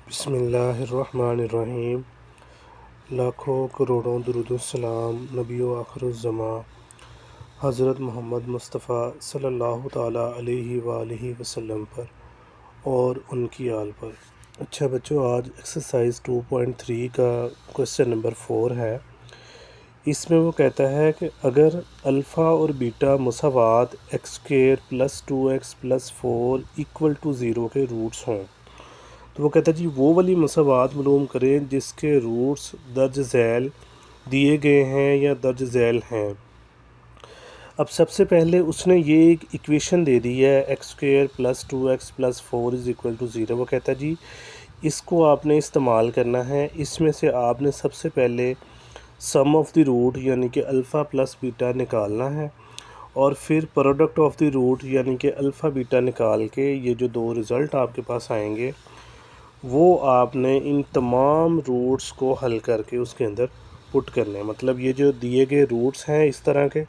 बिस्मिल्लाहिर्रहमानिर्रहीम। लाखों करोड़ों दुरूद सलाम नबी व आखिरुज़्ज़मा हज़रत मोहम्मद मुस्तफ़ा सल्लल्लाहु ताला अलैहि वालैहि वसल्लम पर और उनकी आल पर। अच्छा बच्चों, आज एक्सरसाइज 2.3 का क्वेश्चन नंबर 4 है। इसमें वो कहता है कि अगर अल्फ़ा और बीटा मुसावात X square plus 2x plus 4 equal to zero के रूट्स हों, तो वो कहता है जी वो वाली मसावात मालूम करें जिसके रूट्स दर्ज झैल दिए गए हैं या दर्ज झैल हैं। अब सबसे पहले उसने ये एक इक्वेशन दे दी है X square plus 2x plus 4 is equal to zero. वो कहता है जी इसको आपने इस्तेमाल करना है। इसमें से आपने सबसे पहले सम ऑफ़ द रूट यानी कि अल्फ़ा प्लस बीटा निकालना है और फिर प्रोडक्ट ऑफ़ द रूट यानी कि अल्फ़ा बीटा निकाल के ये जो दो रिज़ल्ट आपके पास आएंगे वो आपने इन तमाम रूट्स को हल करके उसके अंदर पुट करने हैं। मतलब ये जो दिए गए रूट्स हैं इस तरह के,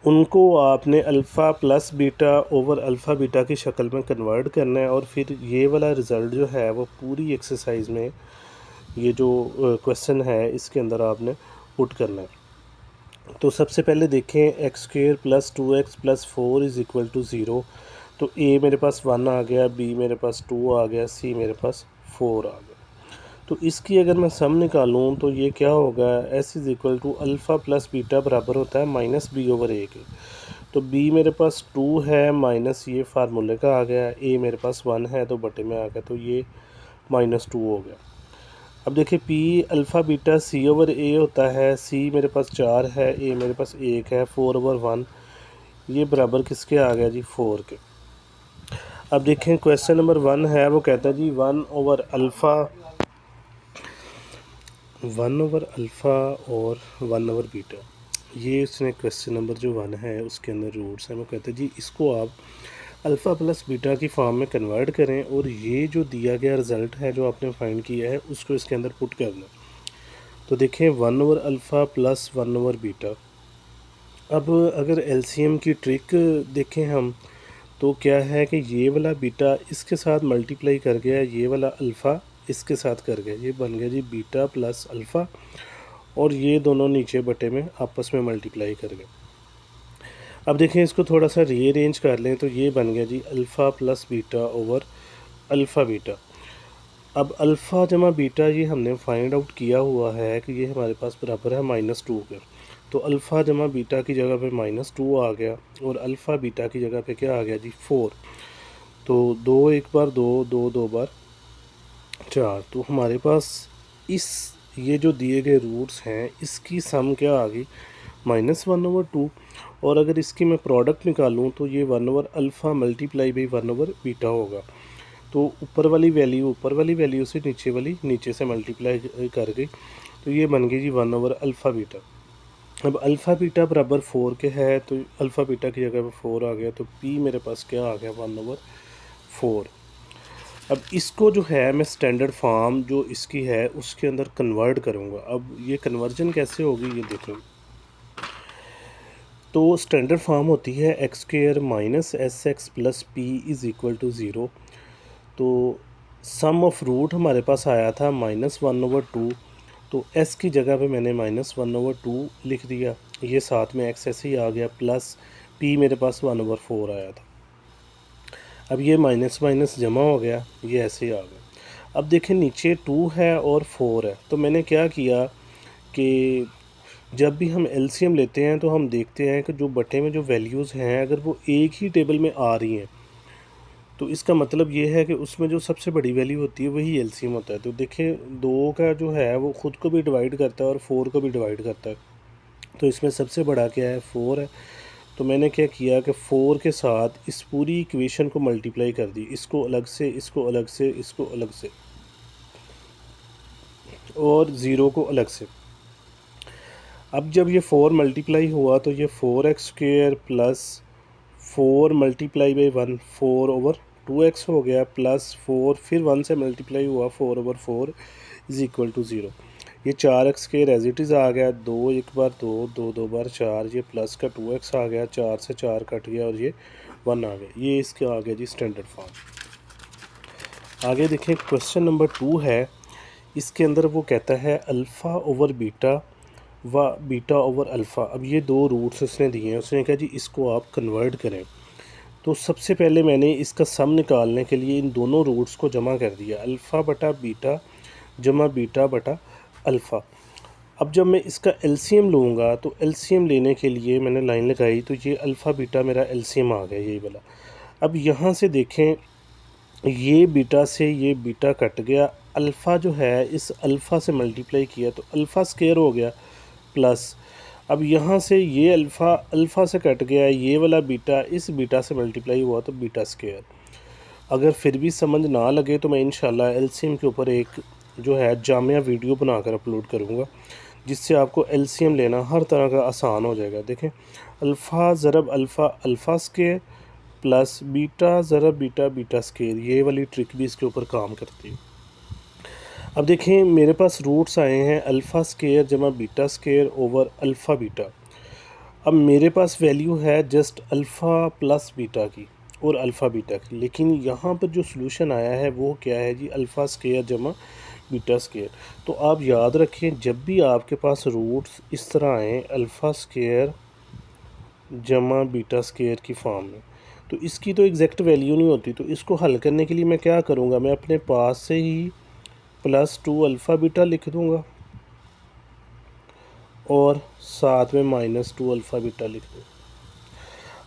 उनको आपने alpha plus beta over alpha beta की शक्ल में कन्वर्ट करना है और फिर ये वाला रिज़ल्ट जो है वो पूरी एक्सरसाइज में ये जो क्वेश्चन है इसके अंदर आपने पुट करना है। तो सबसे पहले देखें X square plus 2x plus 4 is equal to zero. तो ए मेरे पास 1 आ गया, बी मेरे पास 2 आ गया, सी मेरे पास 4 आ गया। तो इसकी अगर मैं सम निकालूं तो ये क्या होगा, S is equal to alpha plus beta बराबर होता है माइनस बी ओवर ए के। तो बी मेरे पास 2 है माइनस ये फार्मूले का आ गया, ए मेरे पास 1 है तो बटे में आ गया, तो ये -2 हो गया। अब देखिए पी अल्फ़ा बीटा सी ओवर ए होता है, सी मेरे पास 4 है, ए मेरे पास 1 है, 4 ओवर 1 ये बराबर किसके आ गया जी 4 के। अब देखें क्वेश्चन नंबर 1 है, वो कहता है जी 1 ओवर अल्फ़ा और 1 ओवर बीटा, ये इसने क्वेश्चन नंबर जो 1 है उसके अंदर रूट्स हैं। वो कहते हैं जी इसको आप अल्फ़ा प्लस बीटा की फॉर्म में कन्वर्ट करें और ये जो दिया गया रिज़ल्ट है जो आपने फाइंड किया है उसको इसके अंदर पुट करना। तो देखें 1 over alpha plus 1 over beta. अब अगर एलसीएम की ट्रिक देखें हम तो क्या है कि ये वाला बीटा इसके साथ मल्टीप्लाई कर गया, ये वाला अल्फ़ा इसके साथ कर गया, ये बन गया जी बीटा प्लस अल्फ़ा और ये दोनों नीचे बटे में आपस में मल्टीप्लाई कर गए। अब देखें इसको थोड़ा सा रीअरेंज कर लें तो ये बन गया जी alpha plus beta over alpha beta. अब अल्फ़ा जमा बीटा ये हमने फाइंड आउट किया हुआ है कि ये हमारे पास बराबर है -2 के। तो अल्फ़ा जमा बीटा की जगह पे -2 आ गया और अल्फ़ा बीटा की जगह पे क्या आ गया जी 4। तो 2 एक बार 2, 2 2 बार 4। तो हमारे पास इस ये जो दिए गए रूट्स हैं इसकी सम क्या आ गई -1/2। और अगर इसकी मैं प्रोडक्ट निकालूं तो ये 1 over alpha multiply by 1 over beta होगा। तो ऊपर वाली वैल्यू से नीचे वाली नीचे से मल्टीप्लाई कर गई, तो ये बन गई जी 1 ओवर अल्फ़ा बीटा। अब अल्फ़ा बीटा बराबर 4 के है तो अल्फ़ा बीटा की जगह पर 4 आ गया, तो पी मेरे पास क्या आ गया 1 ओवर 4। अब इसको जो है मैं स्टैंडर्ड फॉर्म जो इसकी है उसके अंदर कन्वर्ट करूँगा। अब ये कन्वर्जन कैसे होगी ये देखें। तो स्टैंडर्ड फॉर्म होती है X square minus S X plus P is equal to zero. तो सम ऑफ रूट हमारे पास आया था -1/2, तो s की जगह पे मैंने -1/2 लिख दिया, ये साथ में x ऐसे ही आ गया, प्लस p मेरे पास 1/4 आया था। अब ये माइनस माइनस जमा हो गया, ये ऐसे ही आ गया। अब देखें नीचे 2 है और 4 है, तो मैंने क्या किया कि जब भी हम एलसीएम लेते हैं तो हम देखते हैं कि जो बटे में जो वैल्यूज़ हैं अगर वो एक ही टेबल में आ रही हैं तो इसका मतलब ये है कि उसमें जो सबसे बड़ी वैल्यू होती है वही एलसीएम होता है। तो देखें 2 का जो है वो ख़ुद को भी डिवाइड करता है और 4 को भी डिवाइड करता है। तो इसमें सबसे बड़ा क्या है 4 है। तो मैंने क्या किया कि 4 के साथ इस पूरी इक्वेशन को मल्टीप्लाई कर दी, इसको अलग से, इसको अलग से, इसको अलग से और ज़ीरो को अलग से। अब जब ये 4 मल्टीप्लाई हुआ तो ये 4x square plus 4 multiply by 1 4 over 2x हो गया, प्लस 4 फिर 1 से मल्टीप्लाई हुआ 4 over 4 is equal to zero. ये 4x square as it is आ गया, 2 एक बार 2, 2 2 बार 4, ये प्लस का 2x आ गया, 4 से 4 कट गया और ये 1 आ गया। ये इसके आ गया जी स्टैंडर्ड फॉर्म। आगे देखें क्वेश्चन नंबर 2 है, इसके अंदर वो कहता है अल्फ़ा ओवर बीटा व बीटा ओवर अल्फ़ा। अब ये दो रूट्स उसने दिए हैं, उसने कहा जी इसको आप कन्वर्ट करें। तो सबसे पहले मैंने इसका सम निकालने के लिए इन दोनों रूट्स को जमा कर दिया, अल्फ़ा बटा बीटा जमा बीटा बटा अल्फ़ा। अब जब मैं इसका एलसीएम लूँगा तो एलसीएम लेने के लिए मैंने लाइन लगाई, तो ये अल्फ़ा बीटा मेरा एलसीएम आ गया, यही वाला। अब यहाँ से देखें, ये बीटा से ये बीटा कट गया, अल्फ़ा जो है इस अल्फ़ा से मल्टीप्लाई किया तो अल्फ़ा स्क्वायर हो गया प्लस, अब यहाँ से ये अल्फ़ा अल्फ़ा से कट गया, ये वाला बीटा इस बीटा से मल्टीप्लाई हुआ तो बीटा स्क्वायर। अगर फिर भी समझ ना लगे तो मैं इंशाल्लाह एलसीएम के ऊपर एक जो है जामिया वीडियो बनाकर अपलोड करूँगा, जिससे आपको एलसीएम लेना हर तरह का आसान हो जाएगा। देखें, अल्फ़ा ज़रब alpha alpha square plus beta ज़रब बीटा बीटा स्क्वायर, ये वाली ट्रिक भी इसके ऊपर काम करती है। अब देखें मेरे पास रूट्स आए हैं अल्फ़ा स्क्वायर जमा beta square over alpha beta. अब मेरे पास वैल्यू है जस्ट अल्फ़ा प्लस बीटा की और अल्फ़ा बीटा की, लेकिन यहाँ पर जो सॉल्यूशन आया है वो क्या है जी, अल्फ़ा स्क्वायर जमा बीटा स्क्वायर। तो आप याद रखें, जब भी आपके पास रूट्स इस तरह आए अल्फ़ा स्क्वायर जमा बीटा स्क्वायर की फॉर्म में, तो इसकी तो एग्जैक्ट वैल्यू नहीं होती। तो इसको हल करने के लिए मैं क्या करूँगा, मैं अपने पास से ही +2 अल्फ़ा बीटा लिख दूँगा और साथ में -2 अल्फ़ा बीटा लिख दूँ।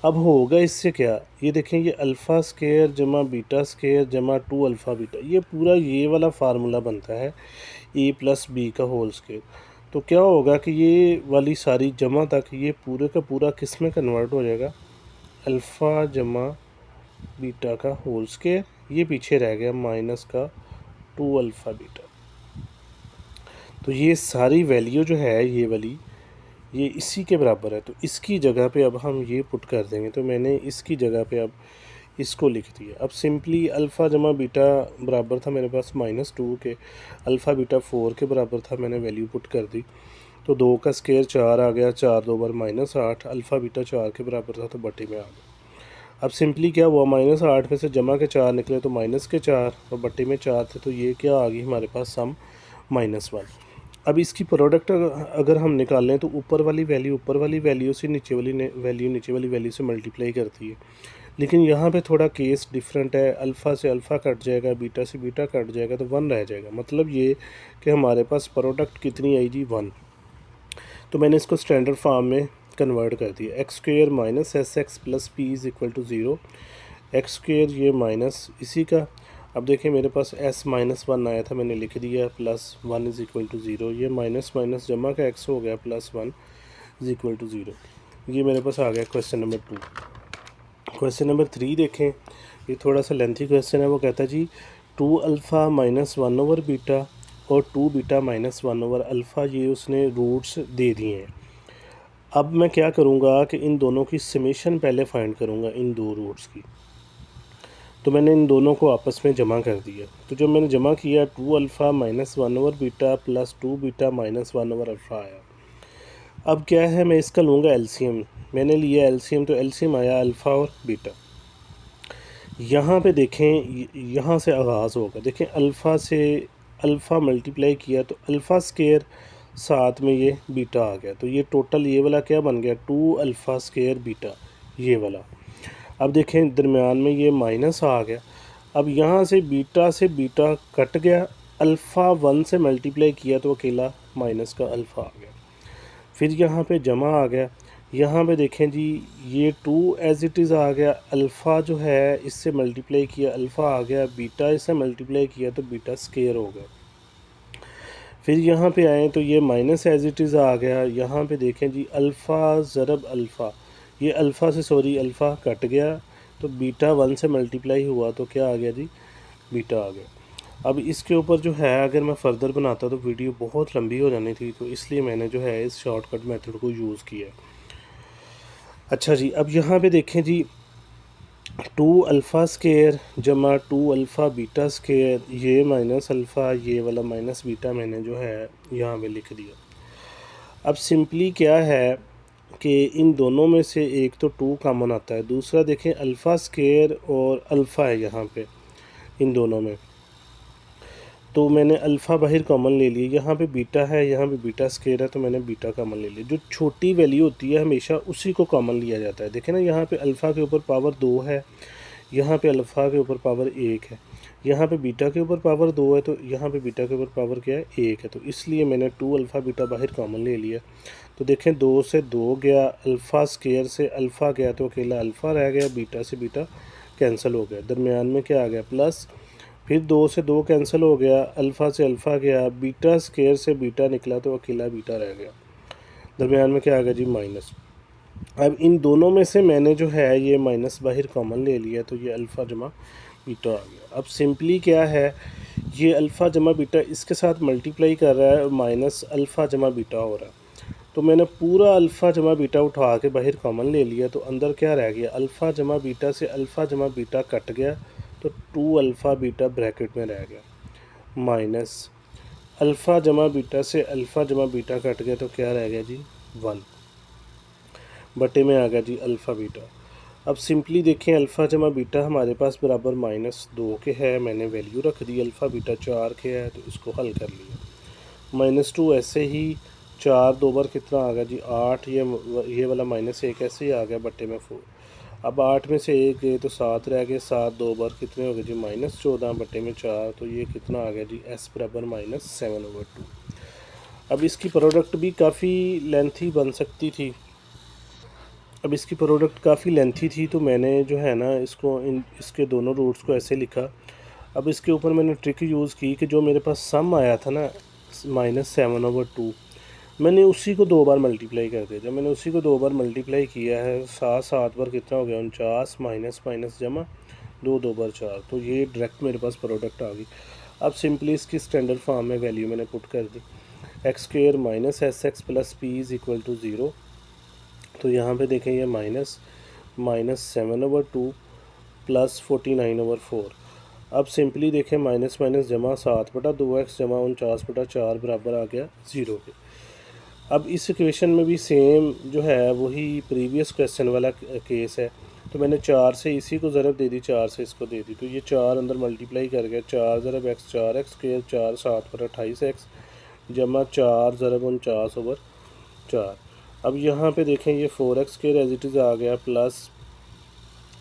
अब होगा इससे क्या, ये देखें, ये अल्फ़ा स्क्वायर जमा बीटा स्क्वायर जमा 2 अल्फ़ा बीटा, ये पूरा ये वाला फार्मूला बनता है a + b का होल स्क्वायर। तो क्या होगा कि ये वाली सारी जमा तक ये पूरे का पूरा किस में कन्वर्ट हो जाएगा, अल्फ़ा जमा बीटा का होल स्क्वायर, ये पीछे रह गया -2 अल्फ़ा बीटा। तो ये सारी वैल्यू जो है ये वाली, ये इसी के बराबर है। तो इसकी जगह पे अब हम ये पुट कर देंगे, तो मैंने इसकी जगह पे अब इसको लिख दिया। अब सिंपली अल्फ़ा जमा बीटा बराबर था मेरे पास -2 के, अल्फ़ा बीटा 4 के बराबर था, मैंने वैल्यू पुट कर दी। तो 2 का स्क्वायर 4 आ गया, 4 2 बार -8, अल्फ़ा बीटा 4 के बराबर था तो बटे में आ गया। अब सिंपली क्या हुआ, -8 में से जमा के 4 निकले तो माइनस के 4 और बटे में 4 थे, तो ये क्या आ गई हमारे पास सम -1। अब इसकी प्रोडक्ट अगर हम निकालें तो ऊपर वाली वैल्यू से नीचे वाली वैल्यू से मल्टीप्लाई करती है, लेकिन यहाँ पे थोड़ा केस डिफरेंट है, अल्फ़ा से अल्फ़ा कट जाएगा, बीटा से बीटा कट जाएगा तो 1 रह जाएगा। मतलब ये कि हमारे पास प्रोडक्ट कितनी आई जी, 1। तो मैंने इसको स्टैंडर्ड फॉर्म में कन्वर्ट कर दिया, x² - sx + p = 0, x² ये माइनस इसी का। अब देखें मेरे पास s-1 आया था, मैंने लिख दिया, +1 = 0, ये माइनस माइनस जमा का x हो गया, +1 = 0। ये मेरे पास आ गया क्वेश्चन नंबर 2। क्वेश्चन नंबर 3 देखें, ये थोड़ा सा लेंथी क्वेश्चन है। वो कहता है जी 2 अल्फ़ा -1 ओवर बीटा और 2 बीटा -1 ओवर अल्फ़ा, ये उसने रूट्स दे दिए हैं। अब मैं क्या करूँगा कि इन दोनों की समेशन पहले फाइंड करूँगा, इन दो रूट्स की। तो मैंने इन दोनों को आपस में जमा कर दिया। तो जब मैंने जमा किया 2 alpha -1 over beta plus 2 beta -1 over alpha आया। अब क्या है, मैं इसका लूँगा एलसीएम। मैंने लिया एलसीएम, तो एलसीएम आया अल्फ़ा और बीटा। यहाँ पे देखें, यहाँ से आगाज़ होगा। देखें, अल्फ़ा से अल्फ़ा मल्टीप्लाई किया तो अल्फ़ा स्क्वायर, साथ में ये बीटा आ गया, तो ये टोटल ये वाला क्या बन गया, 2 अल्फ़ा स्क्वायर बीटा, ये वाला। अब देखें दरमियान में ये माइनस आ गया। अब यहाँ से बीटा कट गया, अल्फ़ा 1 से मल्टीप्लाई किया तो अकेला माइनस का अल्फ़ा आ गया। फिर यहाँ पे जमा आ गया, यहाँ पे देखें जी ये 2 एज़ इट इज़ आ गया, अल्फ़ा जो है इससे मल्टीप्लाई किया अल्फ़ा आ गया, बीटा इससे मल्टीप्लाई किया तो बीटा स्क्वायर हो गया। फिर यहाँ पे आए तो ये माइनस एज़ इट इज़ आ गया। यहाँ पे देखें जी अल्फ़ा ज़रब अल्फ़ा, ये अल्फ़ा से सॉरी अल्फ़ा कट गया तो बीटा 1 से मल्टीप्लाई हुआ तो क्या आ गया जी, बीटा आ गया। अब इसके ऊपर जो है अगर मैं फ़र्दर बनाता तो वीडियो बहुत लंबी हो जानी थी, तो इसलिए मैंने जो है इस शॉर्टकट मेथड को यूज़ किया। अच्छा जी, अब यहाँ पे देखें जी 2 अल्फ़ा स्क्वायर जमा 2 अल्फ़ा बीटा स्क्वायर, ये माइनस अल्फ़ा, ये वाला माइनस बीटा मैंने जो है यहाँ पे लिख दिया। अब सिंपली क्या है कि इन दोनों में से एक तो 2 कॉमन आता है, दूसरा देखें अल्फ़ा स्क्वायर और अल्फ़ा है यहाँ पे इन दोनों में, तो मैंने अल्फ़ा बाहर कॉमन ले लिया, यहाँ पे बीटा है, यहाँ पे बीटा स्क्वायर है, तो मैंने बीटा कॉमन ले लिया। जो छोटी वैल्यू होती है हमेशा उसी को कॉमन लिया जाता है। देखें ना, यहाँ पे अल्फ़ा के ऊपर पावर 2 है, यहाँ पे अल्फ़ा के ऊपर पावर 1 है, यहाँ पे बीटा के ऊपर पावर 2 है, तो यहाँ पे बीटा के ऊपर पावर क्या है, 1 है। तो इसलिए मैंने 2 अल्फ़ा बीटा बाहर कॉमन ले लिया। तो देखें 2 से 2 गया, अल्फ़ा स्क्वायर से अल्फ़ा गया तो अकेला अल्फ़ा रह गया, बीटा से बीटा कैंसिल हो गया, दरमियान में क्या आ गया, प्लस। फिर 2 से 2 कैंसिल हो गया, अल्फ़ा से अल्फ़ा गया, बीटा स्क्वायर से बीटा निकला तो अकेला बीटा रह गया, दरमियान में क्या आ गया जी, माइनस। अब इन दोनों में से मैंने जो है ये माइनस बाहर कॉमन ले लिया, तो ये अल्फ़ा जमा बीटा आ गया। अब सिंपली क्या है, ये अल्फ़ा जमा बीटा इसके साथ मल्टीप्लाई कर रहा है और माइनस अल्फ़ा जमा बीटा हो रहा है। तो मैंने पूरा अल्फ़ा जमा बीटा उठा के बाहर कॉमन ले लिया, तो अंदर क्या रह गया, अल्फ़ा जमा बीटा से अल्फ़ा जमा बीटा कट गया, तो 2 अल्फ़ा बीटा ब्रैकेट में रह गया, माइनस अल्फ़ा जमा बीटा से अल्फ़ा जमा बीटा कट गया, तो क्या रह गया जी, 1 बटे में आ गया जी अल्फ़ा बीटा। अब सिंपली देखें, अल्फ़ा जमा बीटा हमारे पास बराबर -2 के है, मैंने वैल्यू रख दी, अल्फ़ा बीटा 4 के है, तो इसको हल कर लिया। -2 ऐसे ही, 4 2 बार कितना आ गया जी, 8, ये वाला -1 ऐसे ही आ गया बटे में 4। अब 8 में से 1 गए तो 7 रह गए, 7 2 बार कितने हो गए जी, -14 बटे में 4, तो ये कितना आ गया जी, s बराबर -7/2। अब इसकी प्रोडक्ट भी काफ़ी लेंथी बन सकती थी, अब इसकी प्रोडक्ट काफ़ी लेंथी थी, तो मैंने जो है ना इसको इसके दोनों रूट्स को ऐसे लिखा। अब इसके ऊपर मैंने ट्रिक यूज़ की कि जो मेरे पास सम आया था ना -7/2, मैंने उसी को 2 बार मल्टीप्लाई कर दिया। जब मैंने उसी को 2 बार मल्टीप्लाई किया है, 7 7 बार कितना हो गया, 49, माइनस माइनस जमा 2 2 बार 4, तो ये डायरेक्ट मेरे पास प्रोडक्ट आ गई। अब सिंपली इसकी स्टैंडर्ड फॉर्म में वैल्यू मैंने पुट कर दी, x² minus SX plus P is equal to 0। तो यहाँ पे देखें ये -7/2 प्लस 49/4। अब सिंपली देखें, माइनस माइनस जमा 7/2x जमा 49/4 बराबर आ गया 0 के। अब इस इक्वेशन में भी सेम जो है वही प्रीवियस क्वेश्चन वाला केस है, तो मैंने 4 से इसी को ज़रब दे दी, 4 से इसको दे दी, तो ये 4 अंदर मल्टीप्लाई कर गया, 4 ज़रब x 4x स्क्वायर, 4 7/28x जमा 4 ज़रब 49/4। अब यहाँ पे देखें ये 4x square as it is आ गया, प्लस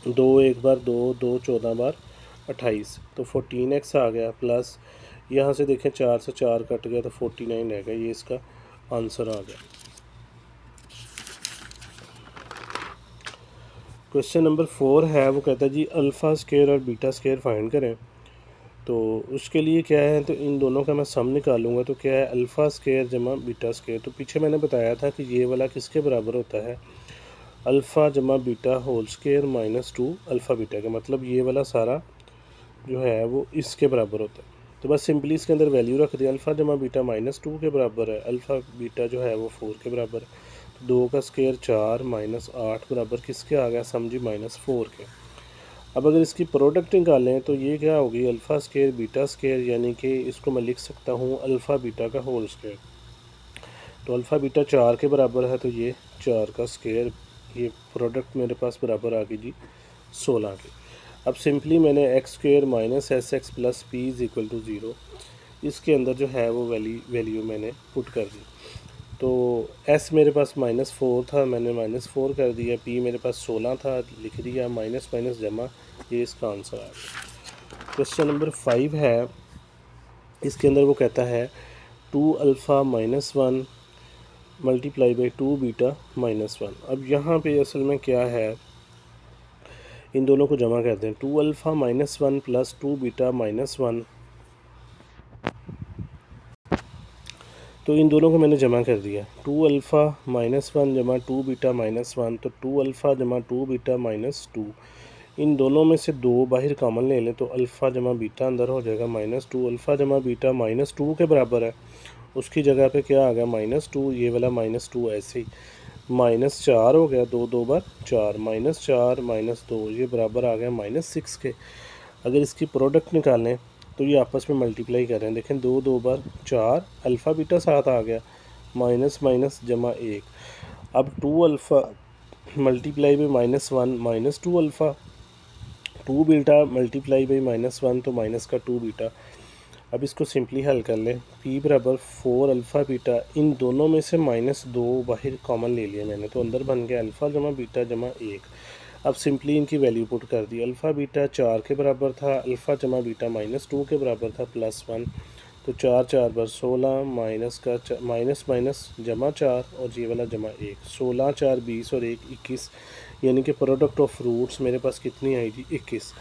2 एक बार 2 2 14 बार 28, तो 14x आ गया, प्लस यहाँ से देखें 4 से 4 कट गया, तो 49 रहेगा, ये इसका आंसर आ गया। क्वेश्चन नंबर 4 है, वो कहता है जी अल्फ़ा स्क्वायर और बीटा स्क्वायर फाइंड करें। तो उसके लिए क्या है, तो इन दोनों का मैं सम निकालूंगा, तो क्या है, अल्फ़ा स्क्वायर जमा बीटा स्क्वायर। तो पीछे मैंने बताया था कि ये वाला किसके बराबर होता है, अल्फ़ा जमा beta whole square -2 alpha beta का, मतलब ये वाला सारा जो है वो इसके बराबर होता है। तो बस सिंपली इसके अंदर वैल्यू रख दिया, अल्फ़ा जमा बीटा -2 के बराबर है, अल्फ़ा बीटा जो है वो 4 के बराबर है, तो 2 का स्क्वायर 4 -8 बराबर किसके आ गया, समझी, -4 के। अब अगर इसकी प्रोडक्ट निकालें तो ये क्या होगी, अल्फ़ा स्क्वायर बीटा स्क्वायर, यानी कि इसको मैं लिख सकता हूँ अल्फ़ा बीटा का होल स्क्वायर। तो अल्फ़ा बीटा 4 के बराबर है, तो ये 4 का स्क्वायर, ये प्रोडक्ट मेरे पास बराबर आ गई जी 16 के। अब सिंपली मैंने X square minus SX plus P is equal to 0, इसके अंदर जो है वो वैल्यू मैंने पुट कर दी। तो S मेरे पास -4 था, मैंने -4 कर दिया, P मेरे पास 16 था, लिख दिया, माइनस माइनस जमा, ये इसका आंसर आ गया। क्वेश्चन नंबर 5 है, इसके अंदर वो कहता है 2 अल्फ़ा -1 मल्टीप्लाई बाई 2 बीटा -1। अब यहाँ पे असल में क्या है, इन दोनों को जमा करते हैं, 2 अल्फ़ा -1 प्लस 2 बीटा -1, तो इन दोनों को मैंने जमा कर दिया, 2 अल्फ़ा -1 जमा 2 बीटा -1, तो 2 अल्फ़ा जमा 2 बीटा -2, इन दोनों में से 2 बाहर कॉमन ले लें, तो अल्फ़ा जमा बीटा अंदर हो जाएगा -2, अल्फ़ा जमा बीटा -2 के बराबर है, उसकी जगह पे क्या आ गया, -2, ये वाला -2 ऐसे ही, -4 हो गया, 2 2 बार 4, -4 -2, ये बराबर आ गया -6 के। अगर इसकी प्रोडक्ट निकालें तो ये आपस में मल्टीप्लाई कर रहे हैं, देखें 2 2 बार 4, अल्फ़ा बीटा साथ आ गया, माइनस माइनस जमा 1। अब 2 alpha multiply by -1 -2 alpha, 2 beta multiply by -1, तो माइनस का 2 बीटा, अब इसको सिंपली हल कर लें। p बराबर 4 अल्फ़ा बीटा, इन दोनों में से -2 बाहर कॉमन ले लिया मैंने, तो अंदर बन गया अल्फ़ा जमा बीटा जमा 1। अब सिंपली इनकी वैल्यू पुट कर दी। अल्फ़ा बीटा 4 के बराबर था, अल्फ़ा जमा बीटा -2 के बराबर था, +1, तो 4 4 बर 16, माइनस का माइनस माइनस जमा 4 और ये वाला जमा 1, 16 4 20 और 1 21, यानी कि प्रोडक्ट ऑफ रूट्स मेरे पास कितनी आई थी 21।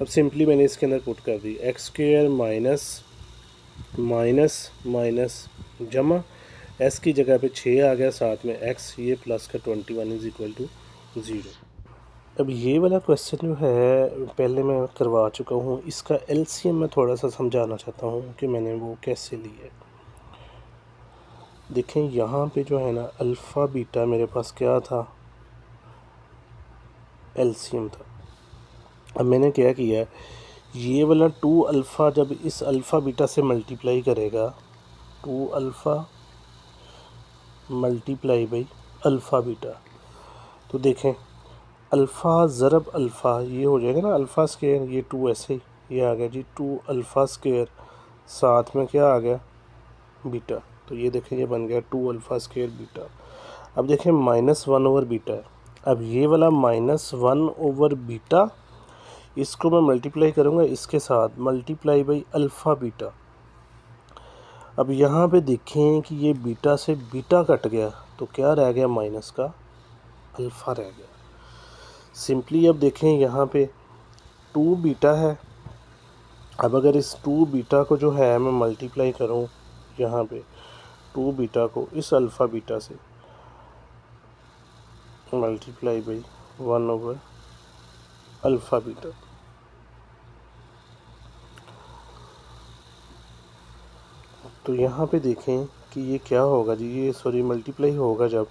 अब सिंपली मैंने इसके अंदर पुट कर दी X square minus minus minus जमा एस की जगह पे 6 आ गया, साथ में एक्स, ये प्लस का 21 इज इक्वल टू 0। अब ये वाला क्वेश्चन जो है पहले मैं करवा चुका हूँ, इसका एलसीएम मैं थोड़ा सा समझाना चाहता हूँ कि मैंने वो कैसे ली है। देखें यहाँ पे जो है ना अल्फ़ा बीटा मेरे पास क्या था, एलसीएम था। अब मैंने क्या किया है, ये वाला 2 अल्फ़ा जब इस अल्फ़ा बीटा से मल्टीप्लाई करेगा, 2 alpha multiply by alpha beta, तो देखें अल्फ़ा ज़रब अल्फ़ा ये हो जाएगा ना, अल्फ़ा स्क्वायर, ये 2 ऐसे ही ये आ गया जी 2 अल्फ़ा स्क्वायर, साथ में क्या आ गया बीटा, तो ये देखें ये बन गया 2 अल्फ़ा स्क्वायर बीटा। अब देखें -1 ओवर बीटा है। अब ये वाला -1 ओवर बीटा, इसको मैं मल्टीप्लाई करूँगा इसके साथ, मल्टीप्लाई बाई अल्फ़ा बीटा। अब यहाँ पे देखें कि ये बीटा से बीटा कट गया, तो क्या रह गया, माइनस का अल्फ़ा रह गया। सिंपली अब देखें यहाँ पे 2 बीटा है। अब अगर इस 2 बीटा को जो है मैं मल्टीप्लाई करूँ यहाँ पे, 2 बीटा को इस अल्फ़ा बीटा से multiply by 1 over alpha beta, तो यहाँ पे देखें कि ये क्या होगा जी, ये सॉरी मल्टीप्लाई होगा जब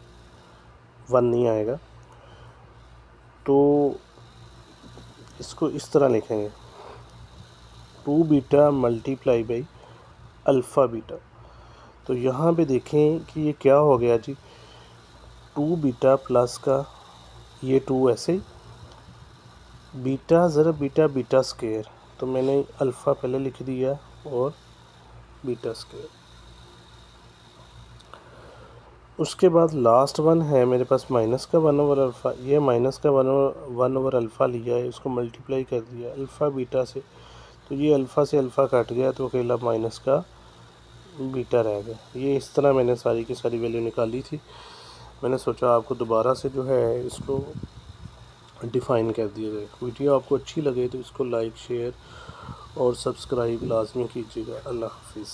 1 नहीं आएगा, तो इसको इस तरह लिखेंगे 2 beta multiply by alpha beta. तो यहाँ पे देखें कि ये क्या हो गया जी, 2 बीटा प्लस का ये 2 ऐसे ही, बीटा ज़रा बीटा बीटा स्क्वायर, तो मैंने अल्फ़ा पहले लिख दिया और बीटा स्क्वायर। उसके बाद लास्ट वन है मेरे पास माइनस का 1 ओवर अल्फ़ा, ये माइनस का 1 ओवर अल्फ़ा लिया है, इसको मल्टीप्लाई कर दिया अल्फ़ा बीटा से, तो ये अल्फ़ा से अल्फ़ा कट गया, तो अकेला माइनस का बीटा रह गया। ये इस तरह मैंने सारी की सारी वैल्यू निकाली थी। मैंने सोचा आपको दोबारा से जो है इसको डिफ़ाइन कर दिया जाए। वीडियो आपको अच्छी लगे तो इसको लाइक शेयर और सब्सक्राइब लाजमी कीजिएगा। अल्लाह हाफिज़।